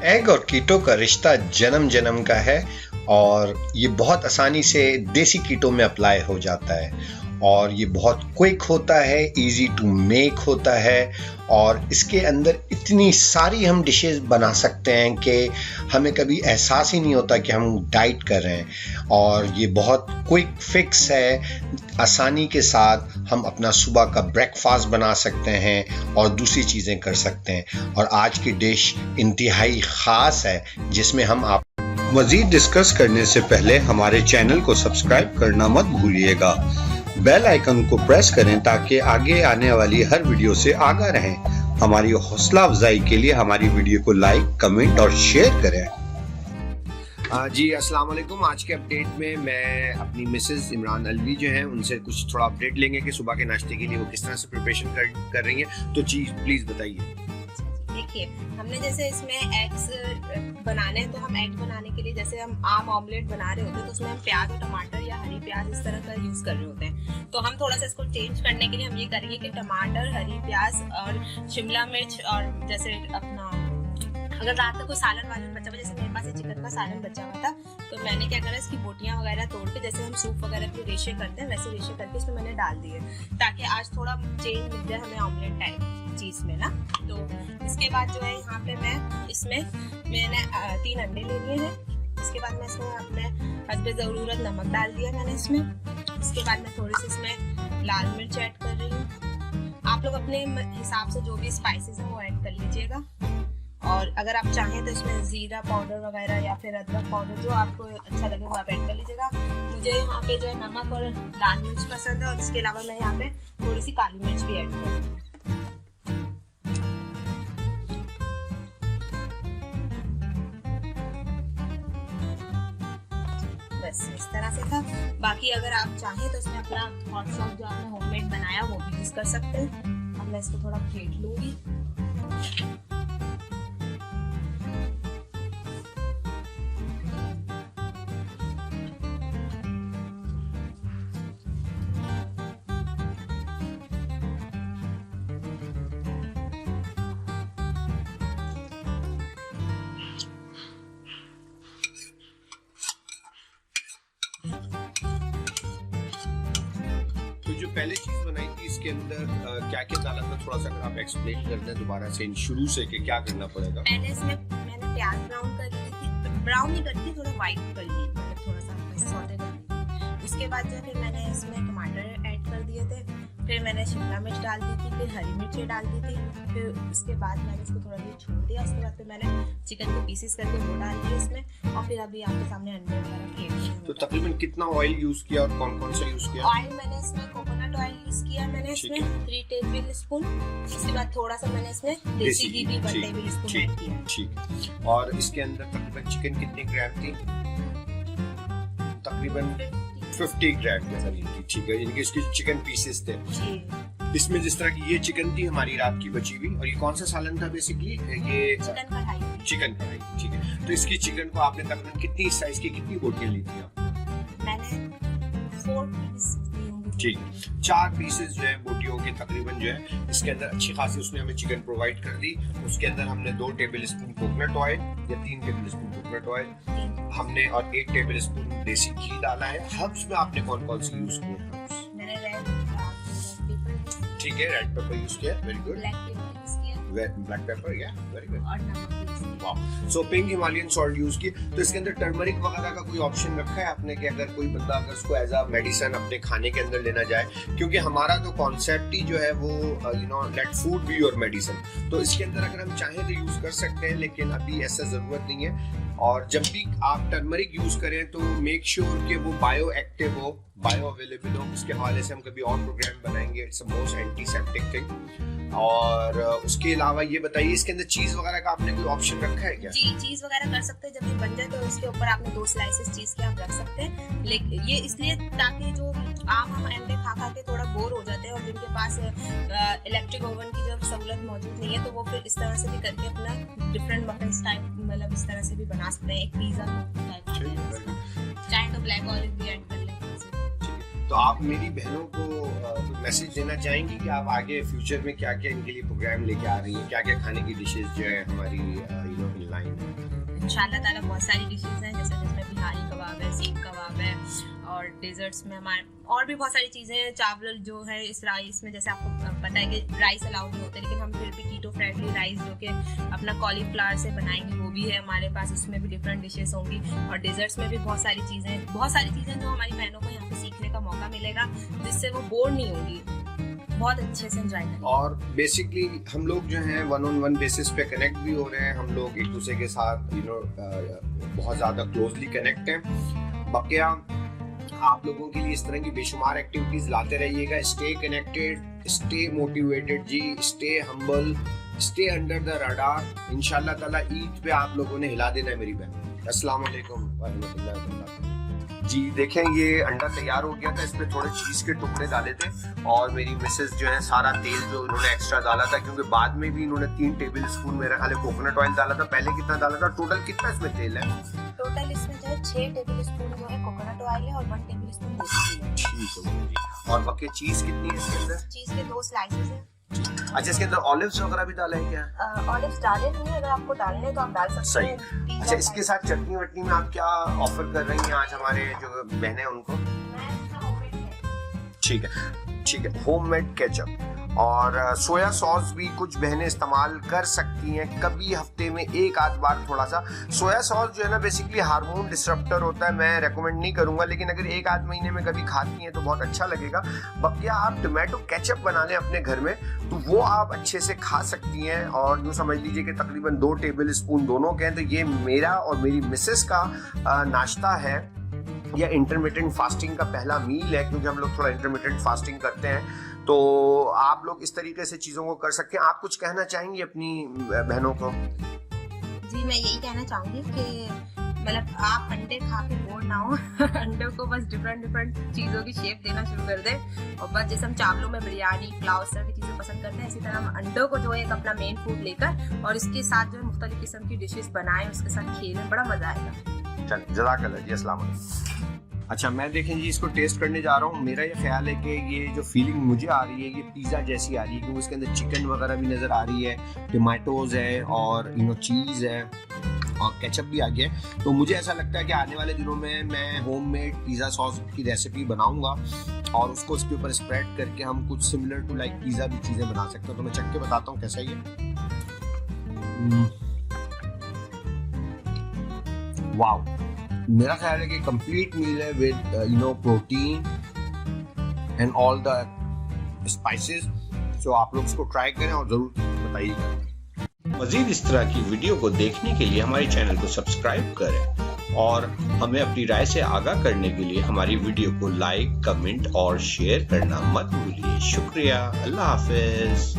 Egg और कीटो का रिश्ता जन्म जन्म का है और ये बहुत आसानी से देसी कीटो में अप्लाई हो जाता है और ये बहुत क्विक होता है, इजी टू मेक होता है और इसके अंदर इतनी सारी हम डिशेस बना सकते हैं कि हमें कभी एहसास ही नहीं होता कि हम डाइट कर रहे हैं। और ये बहुत क्विक फिक्स है, आसानी के साथ हम अपना सुबह का ब्रेकफास्ट बना सकते हैं और दूसरी चीज़ें कर सकते हैं। और आज की डिश इंतहाई ख़ास है जिसमें हम आप मज़ीद डिस्कस करने से पहले हमारे चैनल को सब्सक्राइब करना मत भूलिएगा। बेल आइकन को प्रेस करें ताकि आगे आने वाली हर वीडियो से आगाह रहें। हमारी हौसला अफजाई के लिए हमारी वीडियो को लाइक, कमेंट और शेयर करें। जी अस्सलाम वालेकुम। आज के अपडेट में मैं अपनी मिसेस इमरान अलवी जो हैं उनसे कुछ थोड़ा अपडेट लेंगे कि सुबह के नाश्ते के लिए वो किस तरह से प्रिपरेशन कर रही हैं। तो जी प्लीज़ बताइए। देखिए, हमने जैसे इसमें एग्स बनाने हैं तो हम एग बनाने के लिए जैसे हम आम ऑमलेट बना रहे होते हैं तो उसमें हम प्याज और टमाटर या हरी प्याज इस तरह का यूज़ कर रहे होते हैं। तो हम थोड़ा सा इसको चेंज करने के लिए हम ये करेंगे कि टमाटर, हरी प्याज और शिमला मिर्च और जैसे अपना अगर रात में कोई सालन वालन बचा हुआ, जैसे मेरे पास चिकन का सालन बचा हुआ था तो मैंने क्या करा, इसकी बोटियां वगैरह तोड़ के जैसे हम सूप वगैरह के रेशे करते हैं वैसे रेशे करके इसमें मैंने डाल दिए ताकि आज थोड़ा चेंज मिल जाए हमें ऑमलेट टाइप चीज़ में ना। तो इसके बाद जो है यहाँ पे मैंने 3 अंडे ले लिए हैं। इसके बाद मैं इसमें अपने हस्बे ज़रूरत नमक डाल दिया मैंने इसमें। इसके बाद मैं थोड़ी सी इसमें लाल मिर्च ऐड कर रही हूँ। आप लोग अपने हिसाब से जो भी स्पाइसेस हैं वो ऐड कर लीजिएगा। और अगर आप चाहें तो इसमें जीरा पाउडर वगैरह या फिर अदरक पाउडर जो आपको अच्छा लगे वो आप ऐड कर लीजिएगा। मुझे यहाँ पे जो है नमक और लाल मिर्च पसंद है और इसके अलावा मैं यहाँ पे थोड़ी सी काली मिर्च भी ऐड करूँगी। बस इस तरह से था। बाकी अगर आप चाहें तो इसमें अपना हॉट सॉस जो आपने होममेड बनाया वो भी यूज़ कर सकते हैं। अब मैं इसको थोड़ा फेंट लूँगी। जो पहले चीज बनाई थी इसके अंदर क्या क्या डाला था, थोड़ा सा अगर आप एक्सप्लेन कर दें दोबारा से शुरू से कि क्या करना पड़ेगा। पहले इसमें मैंने प्याज ब्राउन कर ली थी, ब्राउन नहीं करती, थोड़ा वाइट कर ली, मतलब थोड़ा सा सौटे कर ली। उसके बाद जो फिर मैंने इसमें टमाटर ऐड कर दिए थे, फिर मैंने शिमला मिर्च डाल दी थी, फिर हरी मिर्च डाल दी थी। फिर उसके बाद मैंने इसको थोड़ा देर छोड़ दिया। उसके बाद फिर मैंने चिकन के पीसेस करके वो डाल दिए इसमें और फिर अभी आपके सामने अंडे वगैरह फेंट दिए। तो तकरीबन कितना ऑयल यूज किया और कौन कौन सा यूज किया? ऑयल मैंने इसमें कोकोनट ऑयल यूज किया मैंने इसमें 3 टेबल स्पून। उसके बाद थोड़ा सा मैंने इसमें देसी घी भी 1 टेबल स्पून ऐड किया। ठीक। और इसके अंदर तकरीबन चिकन कितने ग्राम थी? तकरीबन 50 ग्राम के करीब। ठीक है, इनके इसके चिकन पीसेस थे इसमें। जिस तरह की ये चिकन थी हमारी रात की बची हुई, और ये कौन सा सालन था बेसिकली? ये चिकन कढ़ाई। ठीक है, तो इसकी चिकन को आपने तकरीबन कितनी साइज की कितनी बोटियां ली थी आप? मैंने 4 पीस ली होंगी। ठीक, 4 पीसेस जो है बोटियों के तकरीबन जो है इसके अंदर अच्छी खासी उसने हमें चिकन प्रोवाइड कर दी। उसके अंदर हमने 2 टेबल स्पून कोकोनट ऑयल या 3 टेबल स्पून कोकोनट ऑयल हमने और 1 टेबल स्पून देसी घी डाला है। हर्ब्स में आपने कौन कौन से यूज किए? मैंने रेड पेपर, ठीक है, रेड पेपर यूज किया, very good. Black pepper use किया, ब्लैक पेपर, या वेरी गुड। और नमक यूज किया। वाह, so pink Himalayan salt use की। तो इसके अंदर टर्मरिक वगैरह का कोई ऑप्शन रखा है आपने कि अगर कोई बंदा अगर उसको एज अ मेडिसिन अपने खाने के अंदर लेना जाए, क्योंकि हमारा तो कॉन्सेप्ट ही जो है वो let food be your medicine. तो इसके अंदर अगर हम चाहें तो यूज कर सकते हैं, लेकिन अभी ऐसा जरूरत नहीं है। और जब भी आप टर्मरिक यूज करें तो मेक श्योर कि वो बायो एक्टिव हो, बायो अवेलेबल हो। उसके हवाले से हम कभी और प्रोग्राम बनाएंगे। It's a most antiseptic thing. और उसके अलावा ये बताइए इसके अंदर चीज वगैरह का आपने कोई ऑप्शन रखा है क्या? जी, चीज वगैरह कर सकते हैं। जब ये बन जाए तो उसके ऊपर आपने 2 स्लाइसेस चीज के आप रख सकते हैं। लेकिन ये इसलिए ताकि जो आम हम अंडे खा के थोड़ा बोर हो जाते हैं और जिनके पास इलेक्ट्रिक ओवन की जब सहूलत मौजूद नहीं है तो वो फिर इस तरह से भी करके अपना डिफरेंट मटन टाइप मतलब इस तरह से भी बना सकते हैं। एक पिज्जा टाइप चाहे तो ब्लैक ऑलिव भी ऐड कर लें। तो आप मेरी बहनों को मैसेज देना चाहेंगी कि आप आगे फ्यूचर में क्या क्या इनके लिए प्रोग्राम लेके आ रही हैं, क्या क्या खाने की डिशेस जो है हमारी इन लाइन है? इंशाल्लाह ताला बहुत सारी डिशेस हैं, जैसे जिसमें बिहारी कबाब है, सीख कबाब है, और डेजर्ट्स में हमारे और भी बहुत सारी चीज़ें हैं। चावल जो है इस राइस में, जैसे आपको पता है कि राइस अलाउड नहीं होते, लेकिन हम फिर भी कीटो फ्रेंडली राइस जो कि अपना कॉलीफ्लावर से बनाएंगे वो भी है हमारे पास, उसमें भी डिफरेंट डिशेस होंगी। और डेजर्ट्स में भी बहुत सारी चीज़ें जो हमारी बहनों को यहाँ पे सीखने का मौका मिलेगा, जिससे वो बोर नहीं होंगी, बहुत अच्छे से एंजॉय करेंगे। और बेसिकली हम लोग जो हैं 1-on-1 बेसिस पे कनेक्ट भी हो रहे हैं, हम लोग एक दूसरे के साथ बहुत ज़्यादा क्लोजली कनेक्ट हैं। बाकिया आप लोगों के लिए इस तरह की बेशुमार एक्टिविटीज लाते रहिएगा। स्टे कनेक्टेड, स्टे मोटिवेटेड जी, stay humble, stay under the radar. इंशाल्लाह ताला ईद पे आप लोगों ने हिला देना है मेरी बहन। अस्सलाम वालेकुम व रहमतुल्लाहि व बरकातहू। जी देखें, ये अंडा तैयार हो गया था, इस पे थोड़े चीज़ के टुकड़े डाले थे, और मेरी मिसेस जो है सारा तेल जो इन्होंने एक्स्ट्रा डाला था, क्योंकि बाद में भी इन्होंने 3 टेबल स्पून मेरा ख्याल है कोकोनट ऑयल डाला था। पहले कितना डाला था? टोटल कितना इसमें तेल है? टोटल इसमें जो है 6 टेबल स्पून जो है कोकोनट ऑयल है और 1 टेबल स्पून देसी घी है। ठीक है जी। और बाकी चीज़ कितनी है इसके अंदर? चीज़ के 2 स्लाइसेस हैं। अच्छा, इसके अंदर ऑलिव्स वगैरह भी डाले हैं क्या? ऑलिव्स डाले नहीं, अगर आपको डालने तो आप डाल सकते हैं। सही। अच्छा, इसके साथ चटनी वटनी में आप क्या ऑफर कर रही हैं आज हमारे जो बहनें उनको? ठीक है, होममेड केचप और सोया सॉस भी कुछ बहनें इस्तेमाल कर सकती हैं कभी हफ्ते में एक आध बार। थोड़ा सा सोया सॉस जो है ना बेसिकली हार्मोन डिसरप्टर होता है, मैं रेकमेंड नहीं करूंगा, लेकिन अगर एक आध महीने में कभी खाती हैं तो बहुत अच्छा लगेगा। बकिया आप टोमेटो केचप बना लें अपने घर में तो वो आप अच्छे से खा सकती हैं। और यूँ समझ लीजिए कि तकरीबन 2 टेबल स्पून दोनों के हैं। तो ये मेरा और मेरी मिसेस का नाश्ता है या इंटरमिटेंट फास्टिंग का पहला मील है, क्योंकि हम लोग थोड़ा इंटरमिटेंट फास्टिंग करते हैं। तो आप लोग इस तरीके से चीज़ों को कर सकते हैं। आप कुछ कहना चाहेंगी अपनी बहनों को? जी, मैं यही कहना चाहूँगी कि मतलब आप अंडे खा के बोर ना हो अंडों को बस डिफरेंट चीज़ों की शेप देना शुरू कर दें, और बस जैसे हम चावलों में बिरयानी, पुलाव, इस तरह की चीज़ें पसंद करते हैं, इसी तरह हम अंडों को जो है एक अपना मेन फूड लेकर और इसके साथ जो है मुख्तलिफ किस्म की डिशेस बनाएं, उसके साथ खेलें, बड़ा मजा आएगा। चलिए, जज़ाकल्लाह जी, अस्सलाम वालेकुम। अच्छा, मैं देखें जी इसको टेस्ट करने जा रहा हूँ। मेरा ये ख्याल है कि ये जो फीलिंग मुझे आ रही है ये पिज़्ज़ा जैसी आ रही है, क्योंकि इसके अंदर चिकन वगैरह भी नज़र आ रही है, टमाटोज़ है और चीज़ है और केचप भी आ गया है। तो मुझे ऐसा लगता है कि आने वाले दिनों में मैं होममेड पिज़्ज़ा सॉस की रेसिपी बनाऊंगा और उसको इसके ऊपर स्प्रेड करके हम कुछ सिमिलर टू लाइक पिज़्ज़ा भी चीज़ें बना सकते हैं। तो मैं चख के बताता हूँ कैसा ही है। वाओ, मेरा ख्याल है कि कंप्लीट मील है with protein and all the spices. So आप लोग इसको ट्राई करें और ज़रूर बताइएगा। मज़ीद इस तरह की वीडियो को देखने के लिए हमारे चैनल को सब्सक्राइब करें और हमें अपनी राय से आगाह करने के लिए हमारी वीडियो को लाइक, कमेंट और शेयर करना मत भूलिए। शुक्रिया। अल्लाह हाफिज।